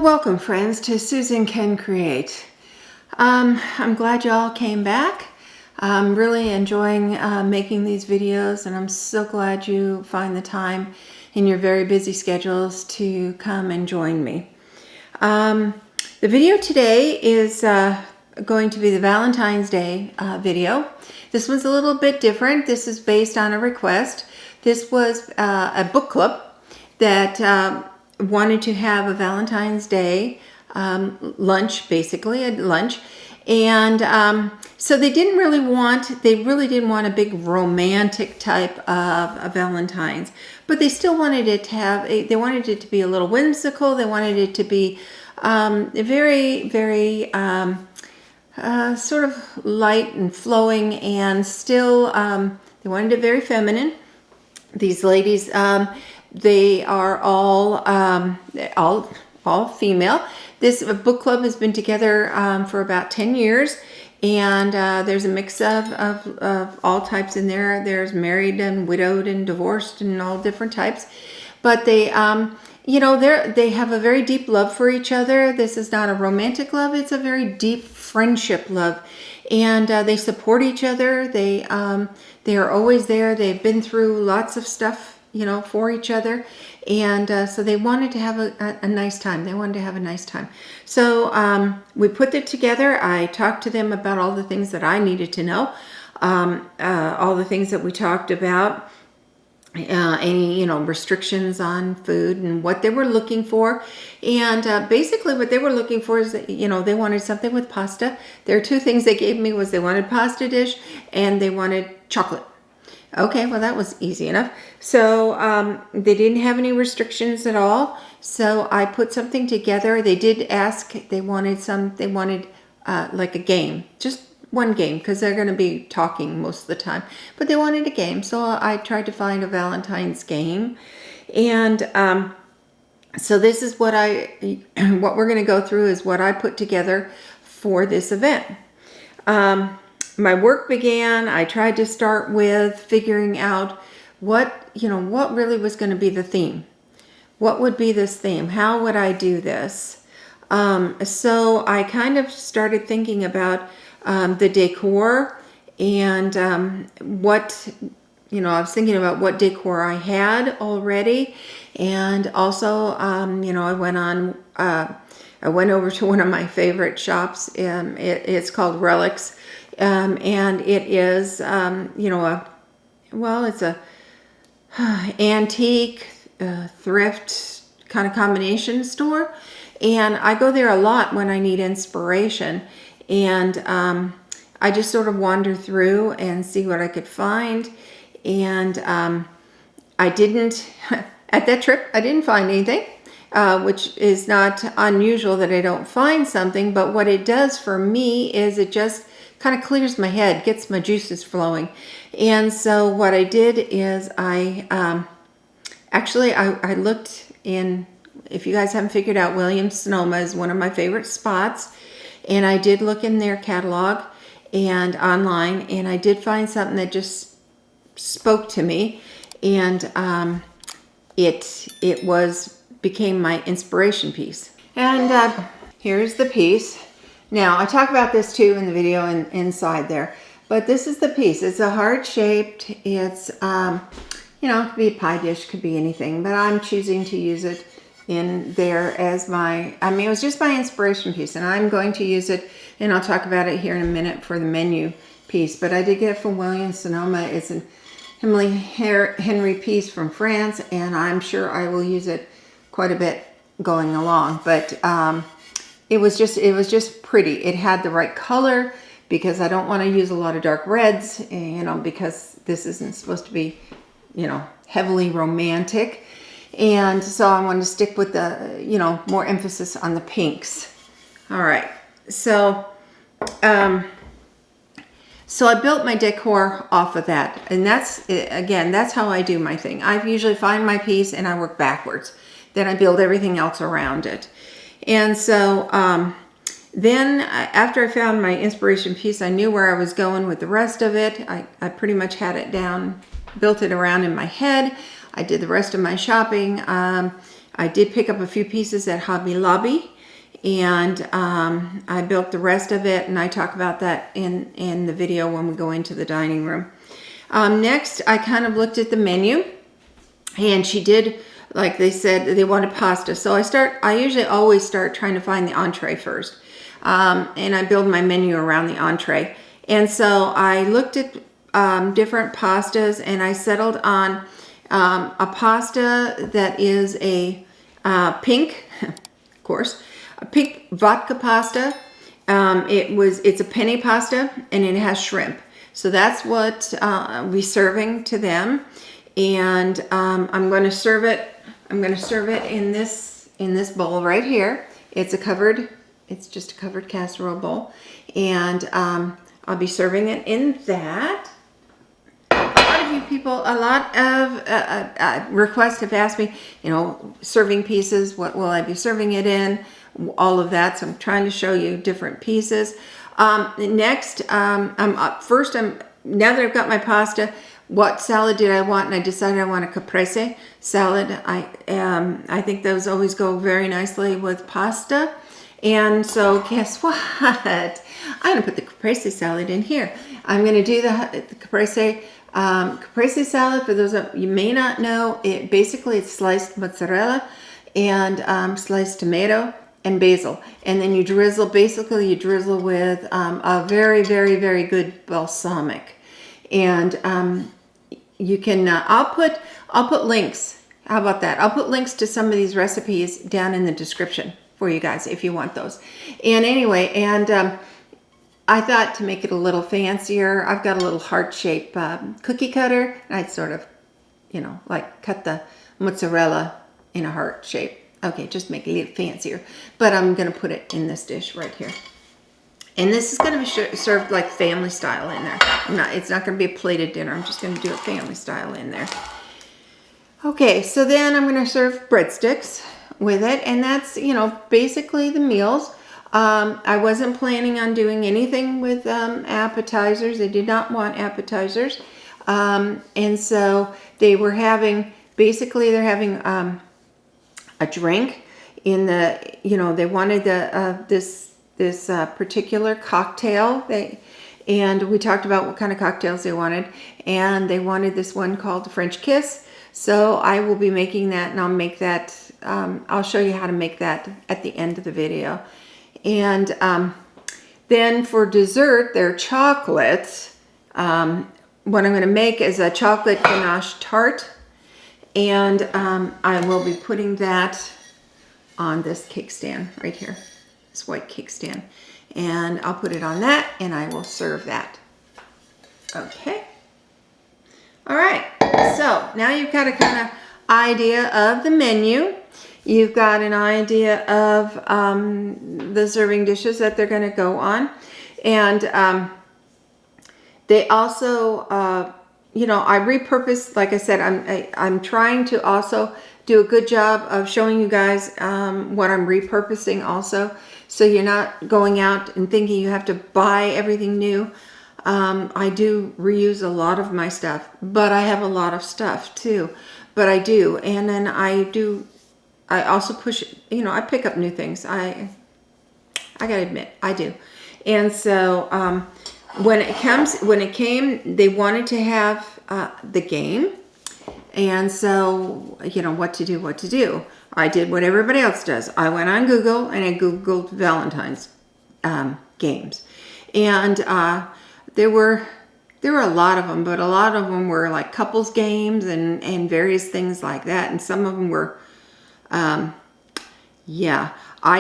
Welcome friends to Susan Can Create. I'm glad y'all came back. I'm really enjoying making these videos, and I'm so glad you find the time in your very busy schedules to come and join me. The video today is going to be the Valentine's Day video. This one's a little bit different. This is based on a request. This was a book club that wanted to have a Valentine's Day lunch, basically a lunch, and so they really didn't want a big romantic type of Valentine's, but they still wanted it to have they wanted it to be a little whimsical. They wanted it to be very sort of light and flowing, and still they wanted it very feminine. These ladies, they are all female. This book club has been together for about 10 years, and there's a mix of all types in there. There's married and widowed and divorced and all different types. But they, they have a very deep love for each other. This is not a romantic love. It's a very deep friendship love. And they support each other. They are always there. They've been through lots of stuff, for each other. And so they wanted to have a nice time. They wanted to have a nice time. So we put it together. I talked to them about all the things that I needed to know, all the things that we talked about, any, restrictions on food and what they were looking for. And basically what they were looking for is that, they wanted something with pasta. There are two things they gave me. Was they wanted pasta dish and they wanted chocolate. Okay, well that was easy enough. So they didn't have any restrictions at all. So I put something together. They did ask, they wanted like a game, just one game, because they're going to be talking most of the time. But they wanted a game, so I tried to find a Valentine's game. And so this is what we're going to go through is what I put together for this event. My work began. I tried to start with figuring out what really was going to be the theme. What would be this theme? How would I do this? So I kind of started thinking about the decor and what, I was thinking about what decor I had already. And also, I went over to one of my favorite shops. It's called Relics. And it is, it's a antique, thrift kind of combination store. And I go there a lot when I need inspiration. And I just sort of wander through and see what I could find. And I didn't, at that trip, I didn't find anything. Which is not unusual that I don't find something. But what it does for me is it just kind of clears my head, gets my juices flowing. And so what I did is I looked in, if you guys haven't figured out, Williams-Sonoma is one of my favorite spots. And I did look in their catalog and online, and I did find something that just spoke to me. And it became my inspiration piece. And here's the piece. Now, I talk about this too in the video inside there, but this is the piece. It's a heart-shaped, it's, it could be a pie dish, could be anything, but I'm choosing to use it in there as it was just my inspiration piece, and I'm going to use it, and I'll talk about it here in a minute for the menu piece, but I did get it from Williams-Sonoma. It's an Emily Henry piece from France, and I'm sure I will use it quite a bit going along, but it was just pretty. It had the right color because I don't want to use a lot of dark reds, because this isn't supposed to be, heavily romantic. And so I wanted to stick with the, more emphasis on the pinks. All right. So, so I built my decor off of that. And that's how I do my thing. I usually find my piece and I work backwards. Then I build everything else around it. And so then after I found my inspiration piece, I knew where I was going with the rest of it. I pretty much had it down, built it around in my head. I did the rest of my shopping. I did pick up a few pieces at Hobby Lobby. and I built the rest of it, and I talk about that in the video when we go into the dining room. Next, I kind of looked at the menu, and she did, like they said, they wanted pasta. So I usually always start trying to find the entree first, and I build my menu around the entree. And so I looked at different pastas, and I settled on a pasta that is a pink, of course, a pink vodka pasta. It's a penne pasta, and it has shrimp. So that's what we're serving to them, and I'm going to serve it. I'm going to serve it in this bowl right here. It's just a covered casserole bowl, and I'll be serving it in that. A lot of requests have asked me, serving pieces, what will I be serving it in, all of that. So I'm trying to show you different pieces. Next, now that I've got my pasta, what salad did I want? And I decided I want a caprese salad. I think those always go very nicely with pasta. And so guess what? I'm going to put the caprese salad in here. I'm going to do the caprese salad. For those of you may not know, it's sliced mozzarella and sliced tomato and basil, and then you drizzle with a very, very, very good balsamic. And you can I'll put links. How about that? I'll put links to some of these recipes down in the description for you guys if you want those. And anyway, I thought to make it a little fancier, I've got a little heart-shaped cookie cutter, and I'd sort of, like cut the mozzarella in a heart shape. Okay, just make it a little fancier. But I'm going to put it in this dish right here. And this is going to be served like family style in there. It's not going to be a plated dinner. I'm just going to do it family style in there. Okay, so then I'm going to serve breadsticks with it. And that's, basically the meals. I wasn't planning on doing anything with appetizers. They did not want appetizers. And so they're having a drink in the, they wanted this particular cocktail. And we talked about what kind of cocktails they wanted. And they wanted this one called the French Kiss. So I will be making that, and I'll make that, I'll show you how to make that at the end of the video. And then for dessert, they're chocolates. What I'm going to make is a chocolate ganache tart. And I will be putting that on this cake stand right here, this white cake stand. And I'll put it on that, and I will serve that. Okay. All right. So now you've got a kind of idea of the menu. You've got an idea of the serving dishes that they're going to go on. And they also, I repurposed, like I said, I'm trying to also do a good job of showing you guys what I'm repurposing also. So you're not going out and thinking you have to buy everything new. I do reuse a lot of my stuff, but I have a lot of stuff too. But I do. And then I also push, I pick up new things. I gotta admit, I do. And so when it came, they wanted to have the game. And so, what to do. I did what everybody else does. I went on Google and I Googled Valentine's games. And there were a lot of them, but a lot of them were like couples games and various things like that. And some of them were, I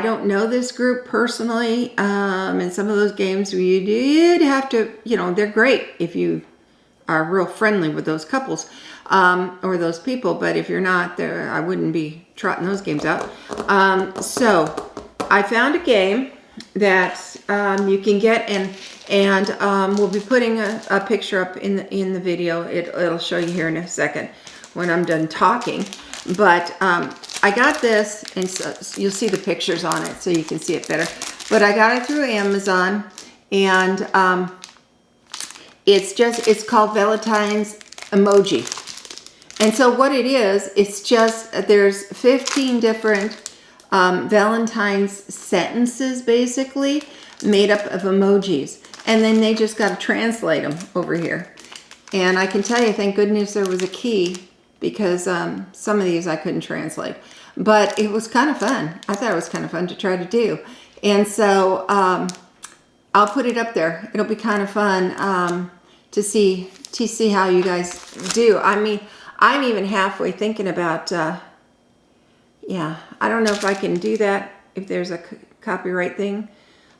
don't know this group personally. And some of those games you did have to, they're great if you are real friendly with those couples or those people. But if you're not there, I wouldn't be trotting those games out. So I found a game that you can get, and we'll be putting a picture up in the video. It'll show you here in a second when I'm done talking. But I got this, and so you'll see the pictures on it so you can see it better. But I got it through Amazon, and it's called Valentine's Emoji. And so what it is, it's just, there's 15 different Valentine's sentences, basically, made up of emojis. And then they just got to translate them over here. And I can tell you, thank goodness there was a key, because some of these I couldn't translate. But it was kind of fun. I thought it was kind of fun to try to do. And so I'll put it up there. It'll be kind of fun to see how you guys do. I mean, I'm even halfway thinking about, yeah, I don't know if I can do that, if there's a copyright thing.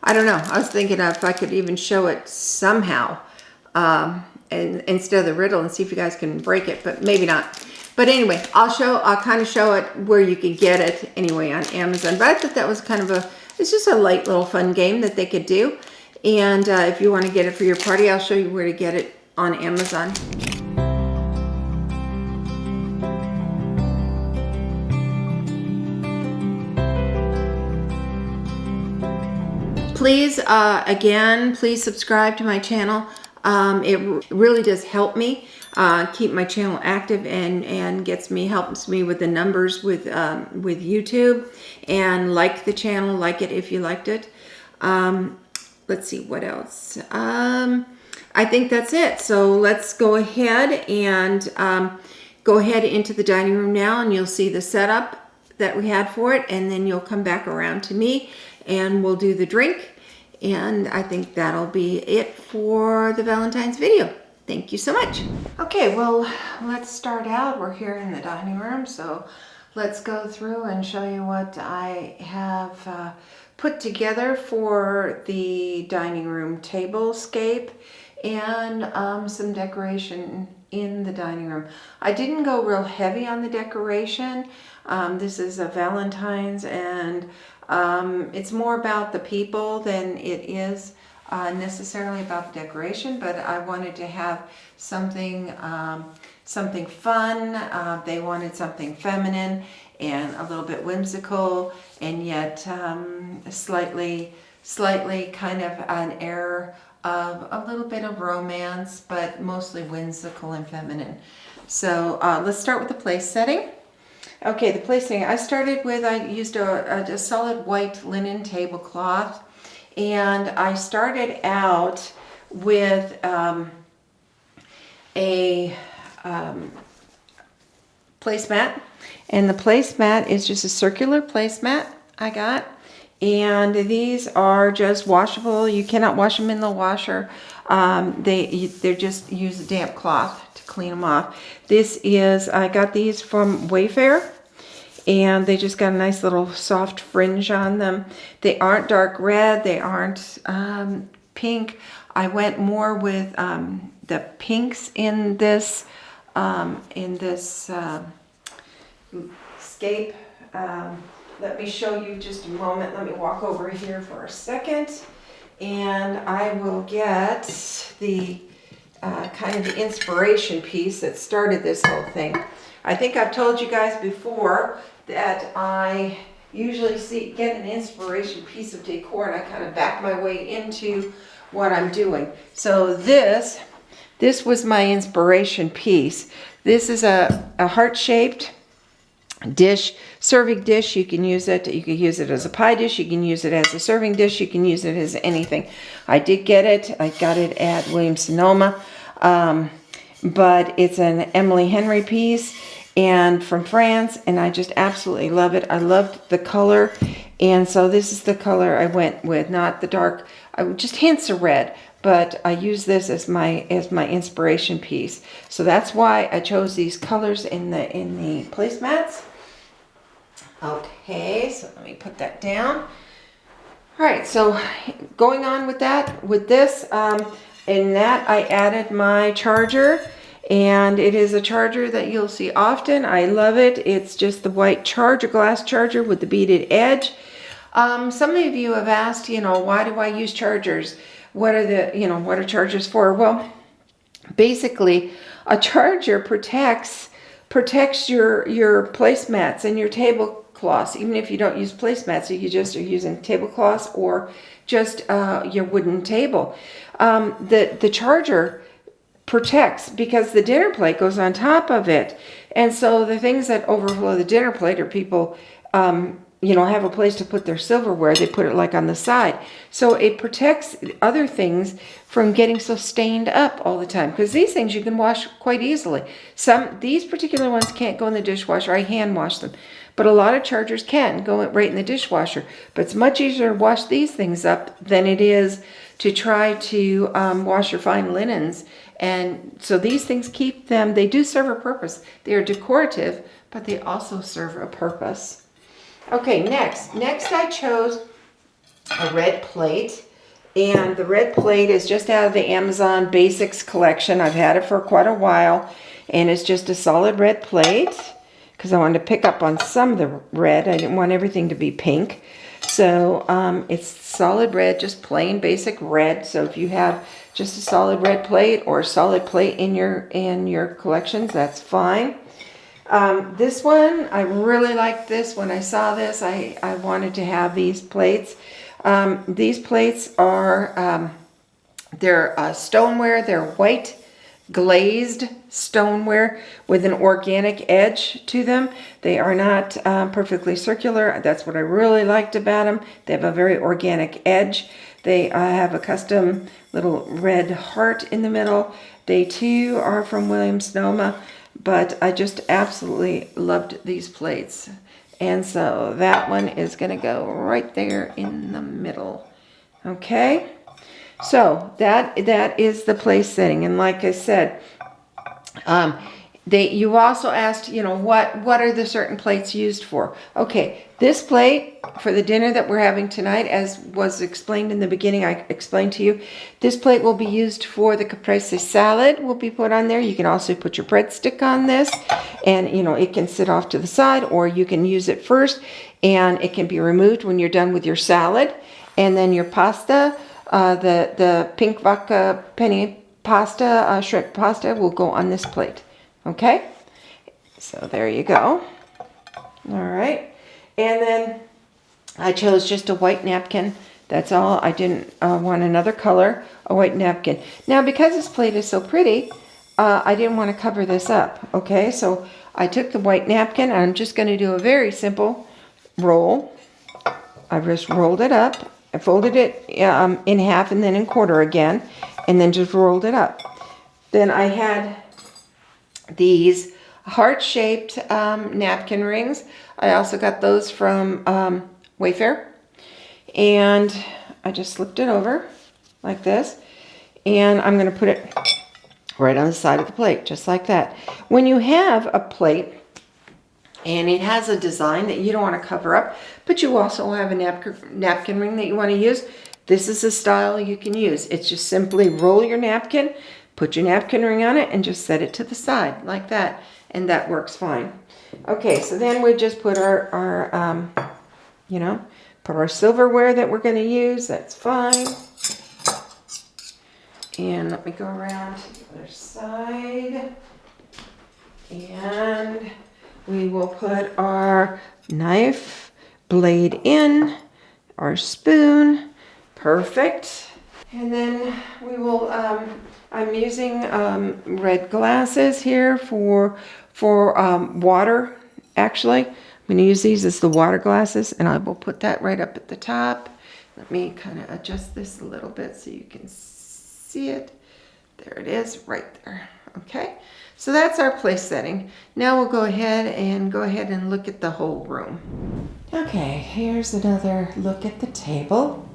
I don't know. I was thinking if I could even show it somehow, and instead of the riddle, and see if you guys can break it, but maybe not. But anyway, I'll kind of show it where you can get it anyway on Amazon. But I thought that was kind of it's just a light little fun game that they could do. And if you want to get it for your party, I'll show you where to get it on Amazon. Please, again, please subscribe to my channel. It really does help me keep my channel active, and helps me with the numbers with YouTube. And like the channel, like it if you liked it. Let's see what else. I think that's it. So let's go ahead and go ahead into the dining room now, and you'll see the setup that we had for it, and then you'll come back around to me and we'll do the drink. And I think that'll be it for the Valentine's video. Thank you so much. Okay, well, let's start out. We're here in the dining room, so let's go through and show you what I have put together for the dining room tablescape, and some decoration in the dining room. I didn't go real heavy on the decoration. This is a Valentine's, and it's more about the people than it is necessarily about the decoration, but I wanted to have something something fun. They wanted something feminine and a little bit whimsical, and yet slightly kind of an air of a little bit of romance, but mostly whimsical and feminine. So let's start with the place setting. Okay, the place setting. I used a solid white linen tablecloth, and I started out with a placemat, and the placemat is just a circular placemat I got. And these are just washable. You cannot wash them in the washer. They just use a damp cloth to clean them off. I got these from Wayfair, and they just got a nice little soft fringe on them. They aren't dark red. They aren't pink. I went more with the pinks in this scape. Let me show you just a moment. Let me walk over here for a second, and I will get the kind of the inspiration piece that started this whole thing. I think I've told you guys before that I usually get an inspiration piece of decor, and I kind of back my way into what I'm doing. So this was my inspiration piece. This is a heart-shaped dish, serving dish. You can use it. You can use it as a pie dish. You can use it as a serving dish. You can use it as anything. I did get it. I got it at Williams-Sonoma, but it's an Emily Henry piece, and from France, and I just absolutely love it. I loved the color, and so this is the color I went with. Not the dark, just hints of red, but I use this as my inspiration piece. So that's why I chose these colors in the placemats. Okay, so let me put that down. All right, so going on with this, in that I added my charger, and it is a charger that you'll see often. I love it. It's just the white charger, glass charger with the beaded edge. Some of you have asked, why do I use chargers? What are chargers for? Well, basically, a charger protects your placemats and your tablecloths. Even if you don't use placemats, you just are using tablecloths or just your wooden table. The charger protects because the dinner plate goes on top of it, and so the things that overflow the dinner plate, or people have a place to put their silverware, they put it like on the side. So it protects other things from getting so stained up all the time. Because these things you can wash quite easily. These particular ones can't go in the dishwasher. I hand wash them. But a lot of chargers can go right in the dishwasher. But it's much easier to wash these things up than it is to try to wash your fine linens. And so these things keep them, they do serve a purpose. They are decorative, but they also serve a purpose. Okay, next I chose a red plate. And the red plate is just out of the Amazon Basics collection. I've had it for quite a while. And it's just a solid red plate, because I wanted to pick up on some of the red. I didn't want everything to be pink. So it's solid red, just plain basic red. So if you have just a solid red plate or a solid plate in your collections, that's fine. This one, I really liked this. When I saw this, I wanted to have these plates. These plates are, they're stoneware. They're white glazed stoneware with an organic edge to them. They are not perfectly circular. That's what I really liked about them. They have a very organic edge. They have a custom little red heart in the middle. They too are from Williams-Sonoma, but I just absolutely loved these plates. And so that one is going to go right there in the middle. Okay? So that is the place setting. And like I said, you also asked, what are the certain plates used for? Okay, this plate for the dinner that we're having tonight, as was explained in the beginning, I explained to you, this plate will be used for the caprese salad will be put on there. You can also put your breadstick on this, and it can sit off to the side, or you can use it first and it can be removed when you're done with your salad. And then your pasta, the pink vodka penny pasta, shrimp pasta will go on this plate. Okay, so there you go. All right, and then I chose just a white napkin. That's all. I didn't want another color, a white napkin. Now, because this plate is so pretty, I didn't want to cover this up. Okay, so I took the white napkin. I'm just going to do a very simple roll. I just rolled it up. I folded it in half and then in quarter again, and then just rolled it up. Then I had these heart-shaped napkin rings. I also got those from Wayfair. And I just slipped it over like this. And I'm going to put it right on the side of the plate, just like that. When you have a plate and it has a design that you don't want to cover up, but you also have a napkin ring that you want to use, this is a style you can use. It's just simply roll your napkin, put your napkin ring on it, and just set it to the side like that. And that works fine. Okay, so then we just put our put our silverware that we're going to use. That's fine. And let me go around to the other side. And we will put our knife blade in, our spoon. Perfect. And then we will, I'm using red glasses here for water, actually. I'm going to use these as the water glasses, and I will put that right up at the top. Let me kind of adjust this a little bit so you can see it. There it is, right there. Okay, so that's our place setting. Now we'll go ahead and look at the whole room. Okay, here's another look at the table.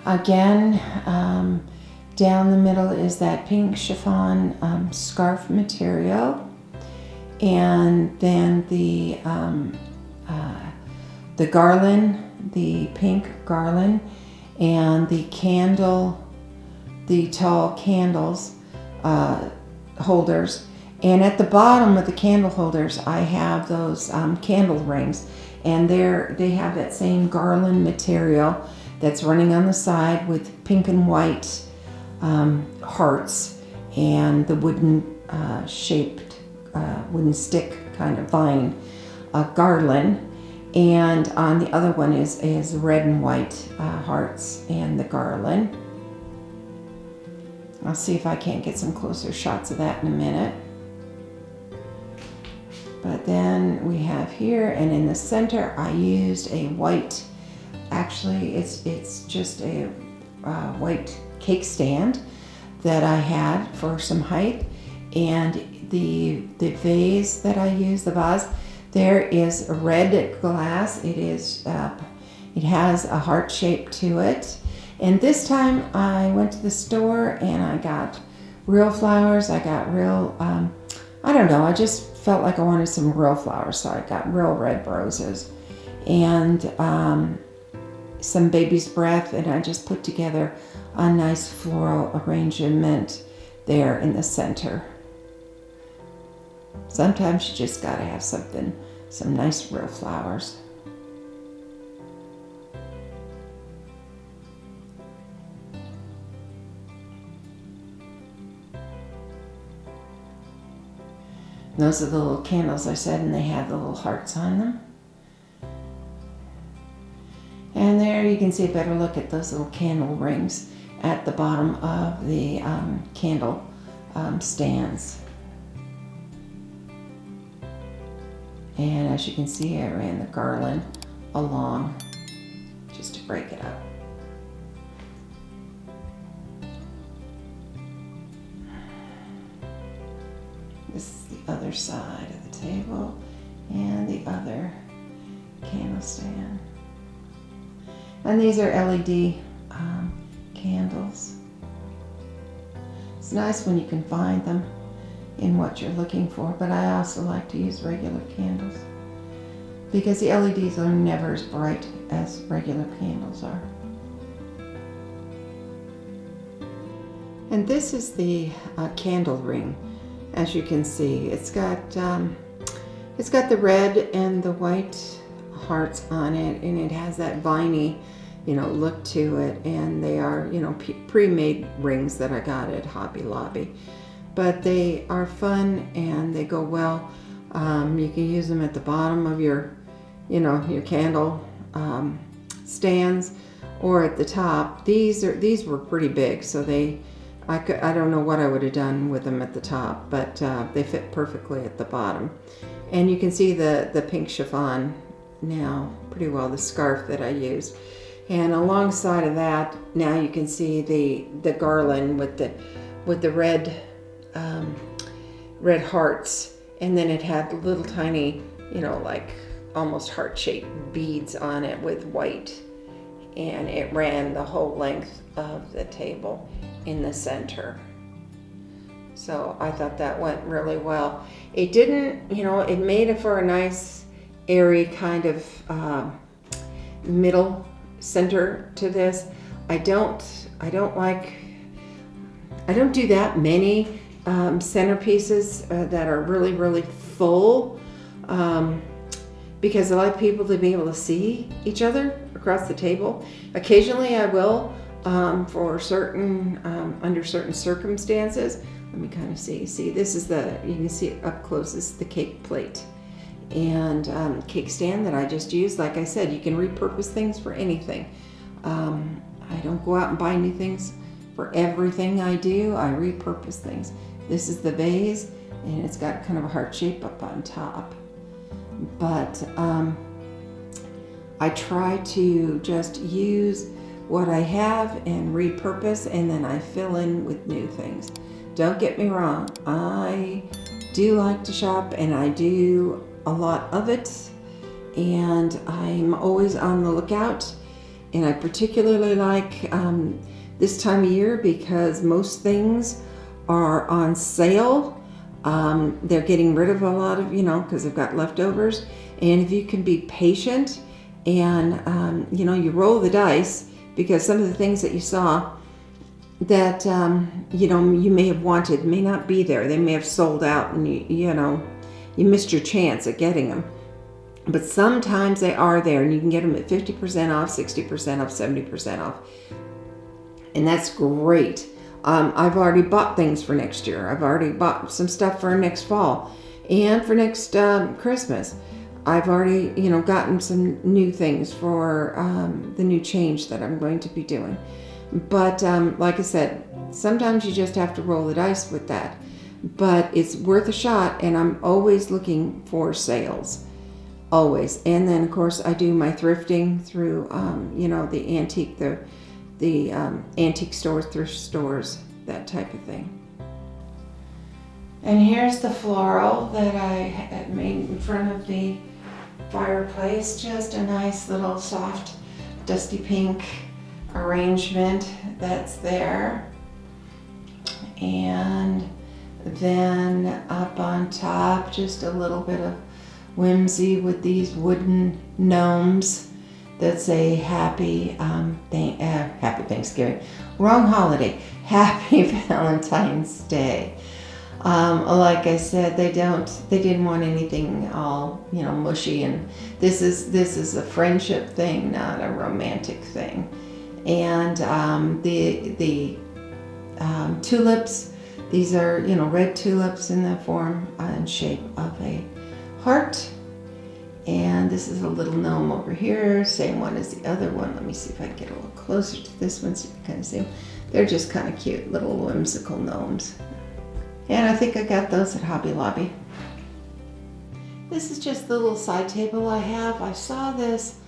Again, down the middle is that pink chiffon scarf material. And then the garland, the pink garland, and the candle, the tall candles holders. And at the bottom of the candle holders, I have those candle rings, and they have that same garland material that's running on the side with pink and white hearts and the wooden shaped wooden stick kind of vine garland, and on the other one is red and white hearts and the garland. I'll see if I can't get some closer shots of that in a minute. But then we have here, and in the center I used a white, actually it's just a white cake stand that I had for some height. And the vase that I use, the vase, there is a red glass. It has a heart shape to it. And this time I went to the store and I got real flowers. I got real, I don't know, I just felt like I wanted some real flowers, so I got real red roses and some baby's breath, and I just put together a nice floral arrangement there in the center. Sometimes you just gotta have something, some nice real flowers. Those are the little candles I said, and they have the little hearts on them. And there you can see a better look at those little candle rings at the bottom of the candle stands. And as you can see, I ran the garland along just to break it up. This is the other side of the table and the other candle stand. And these are LED candles. It's nice when you can find them in what you're looking for, but I also like to use regular candles because the LEDs are never as bright as regular candles are. And this is the candle ring. As you can see, it's got the red and the white hearts on it, and it has that viney, look to it. And they are, pre-made rings that I got at Hobby Lobby, but they are fun and they go well. You can use them at the bottom of your candle stands, or at the top. These were pretty big, so I don't know what I would have done with them at the top, but they fit perfectly at the bottom. And you can see the pink chiffon now pretty well, the scarf that I used. And alongside of that, now you can see the garland with the red hearts, and then it had little tiny, like almost heart-shaped beads on it with white, and it ran the whole length of the table in the center. So I thought that went really well. It didn't, it made it for a nice airy kind of middle center to this. I don't do that many centerpieces that are really full, because I like people to be able to see each other across the table. Occasionally I will, for certain, under certain circumstances. Let me kind of see. This is you can see it up close. This is the cake plate and cake stand that I just used. Like I said, you can repurpose things for anything. I don't go out and buy new things for everything I do. I repurpose things. This is the vase, and it's got kind of a heart shape up on top. But I try to just use what I have and repurpose, and then I fill in with new things. Don't get me wrong, I do like to shop, and I do a lot of it, and I'm always on the lookout. And I particularly like this time of year because most things are on sale. They're getting rid of a lot of, because they've got leftovers. And if you can be patient and, you roll the dice, because some of the things that you saw that, you may have wanted may not be there. They may have sold out, and you missed your chance at getting them. But sometimes they are there, and you can get them at 50% off, 60% off, 70% off. And that's great. I've already bought things for next year. I've already bought some stuff for next fall and for next Christmas. I've already, gotten some new things for the new change that I'm going to be doing. But like I said, sometimes you just have to roll the dice with that. but it's worth a shot, and I'm always looking for sales, always. And then of course I do my thrifting through the antique stores, thrift stores, that type of thing. And here's the floral that I had made in front of the fireplace. Just a nice little soft dusty pink arrangement that's there. And then up on top, just a little bit of whimsy with these wooden gnomes that say happy Thanksgiving. Wrong holiday. Happy Valentine's Day. Like I said, they didn't want anything all mushy, and this is a friendship thing, not a romantic thing. And the tulips, these are red tulips in the form and shape of a heart. And this is a little gnome over here, same one as the other one. Let me see if I can get a little closer to this one so you can kind of see them. They're just kind of cute little whimsical gnomes. And I think I got those at Hobby Lobby. This is just the little side table I have. I saw this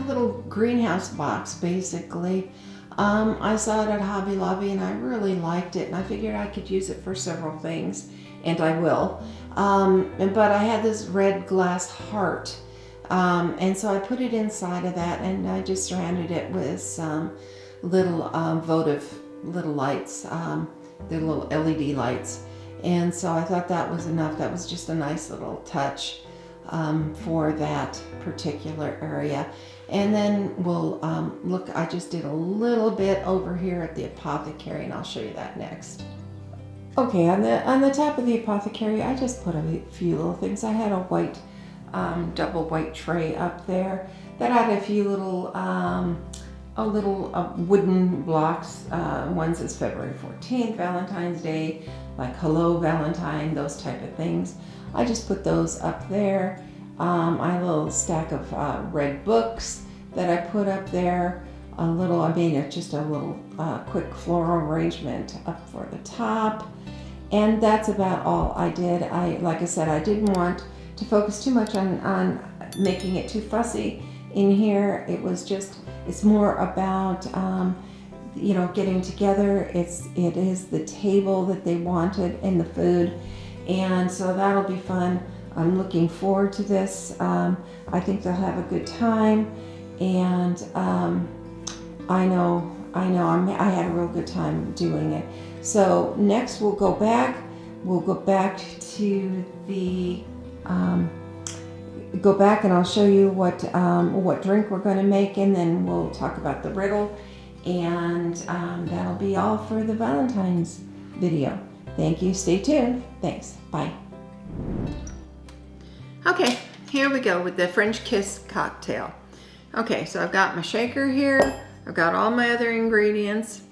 little greenhouse box, basically. I saw it at Hobby Lobby and I really liked it, and I figured I could use it for several things, and I will. But I had this red glass heart, and so I put it inside of that, and I just surrounded it with some little votive little lights, the little LED lights. And so I thought that was enough. That was just a nice little touch for that particular area. And then we'll look, I just did a little bit over here at the apothecary, and I'll show you that next. Okay, on the top of the apothecary, I just put a few little things. I had a white, double white tray up there that had a few little wooden blocks. One says February 14th, Valentine's Day, like Hello Valentine, those type of things. I just put those up there. I have a little stack of red books that I put up there. I made just a little quick floral arrangement up for the top. And that's about all I did. Like I said, I didn't want to focus too much on making it too fussy in here. It's more about getting together. It is the table that they wanted and the food, and so that'll be fun. I'm looking forward to this. I think they'll have a good time, and I know I had a real good time doing it. So next we'll go back to the go back and I'll show you what drink we're going to make, and then we'll talk about the riddle, and that'll be all for the Valentine's video. Thank you. Stay tuned. Thanks. Bye. Okay, here we go with the French Kiss cocktail. Okay, so I've got my shaker here. I've got all my other ingredients.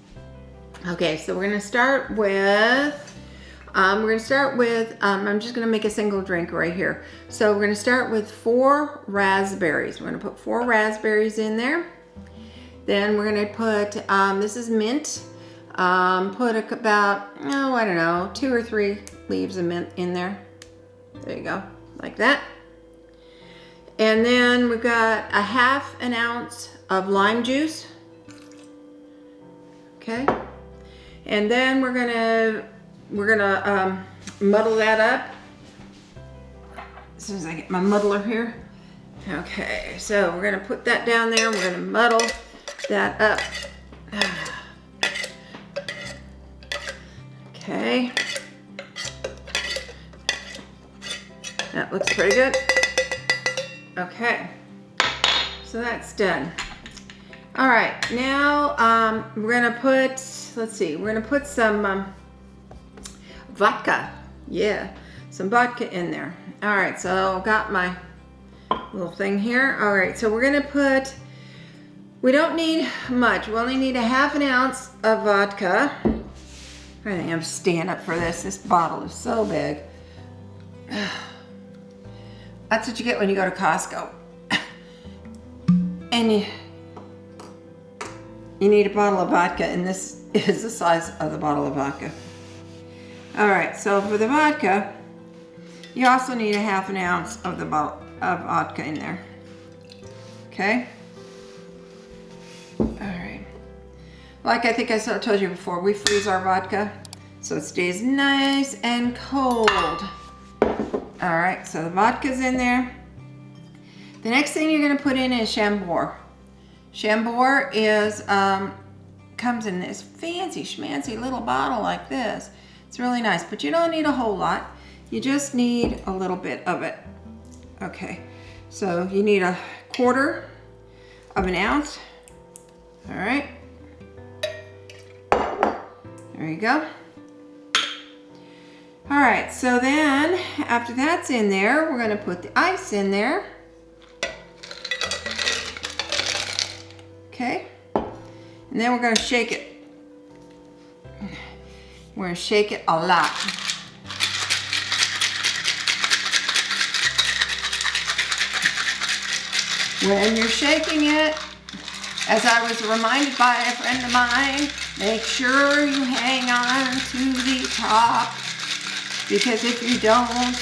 Okay, so we're gonna start with, I'm just gonna make a single drink right here. So we're gonna start with 4 raspberries. We're gonna put 4 raspberries in there. Then we're gonna put, this is mint. Put about, I don't know, 2 or 3 leaves of mint in there. There you go, like that. And then we've got a 1/2 ounce of lime juice. Okay. And then we're gonna muddle that up. As soon as I get my muddler here. Okay, so we're gonna put that down there. We're gonna muddle that up. Okay. That looks pretty good. Okay, so that's done. All right, now we're gonna put, we're gonna put some vodka. Yeah, some vodka in there. All right, so I've got my little thing here. All right, so we're gonna put, we don't need much. We only need a 1/2 ounce of vodka. I think I'm staying up for this. This bottle is so big. That's what you get when you go to Costco. And you need a bottle of vodka, and this is the size of the bottle of vodka. All right, so for the vodka, you also need a half an ounce of the vodka in there. Okay. All right. Like I think I told you before, we freeze our vodka so it stays nice and cold. All right, so the vodka's in there. The next thing you're gonna put in is Chambord. Chambord is, comes in this fancy schmancy little bottle like this. It's really nice, but you don't need a whole lot. You just need a little bit of it. Okay, so you need 1/4 of an ounce. All right. There you go. All right, so then after that's in there, we're gonna put the ice in there. Okay, and then we're gonna shake it. We're gonna shake it a lot. When you're shaking it, as I was reminded by a friend of mine, make sure you hang on to the top, because if you don't,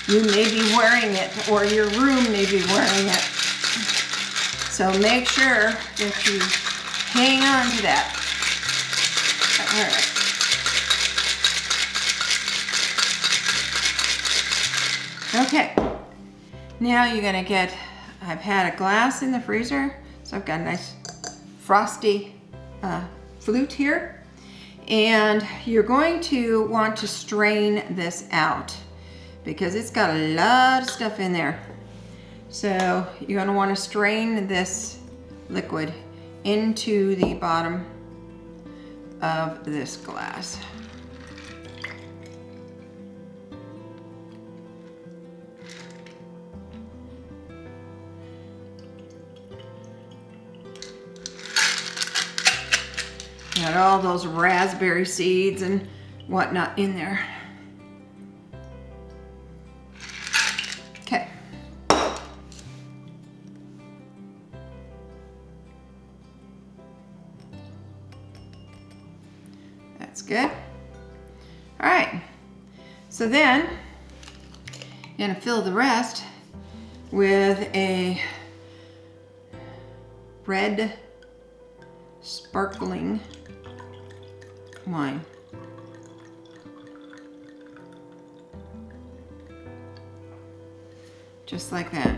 you may be wearing it, or your room may be wearing it. So make sure that you hang on to that. All right. Okay, now you're gonna get, I've had a glass in the freezer, so I've got a nice frosty flute here. And you're going to want to strain this out because it's got a lot of stuff in there. So you're gonna wanna strain this liquid into the bottom of this glass. Got all those raspberry seeds and whatnot in there. Okay. That's good. All right. So then you're gonna fill the rest with a red sparkling wine. Just like that.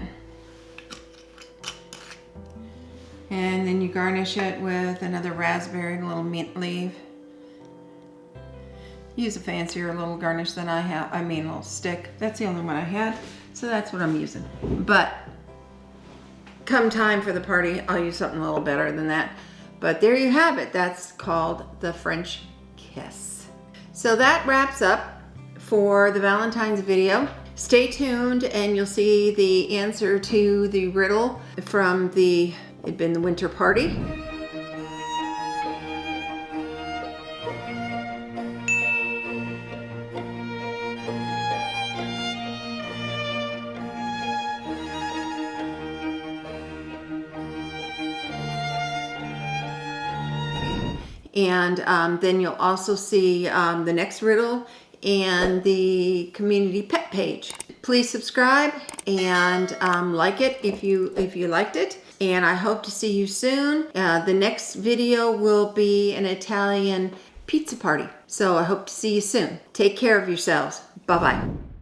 And then you garnish it with another raspberry and a little mint leaf. Use a fancier little garnish than I have, a little stick. That's the only one I had, so that's what I'm using. But come time for the party, I'll use something a little better than that. But there you have it. That's called the French kiss. So that wraps up for the Valentine's video. Stay tuned and you'll see the answer to the riddle from it'd been the winter party. And then you'll also see the next riddle and the community pet page. Please subscribe and like it if you liked it. And I hope to see you soon. The next video will be an Italian pizza party. So I hope to see you soon. Take care of yourselves. Bye-bye.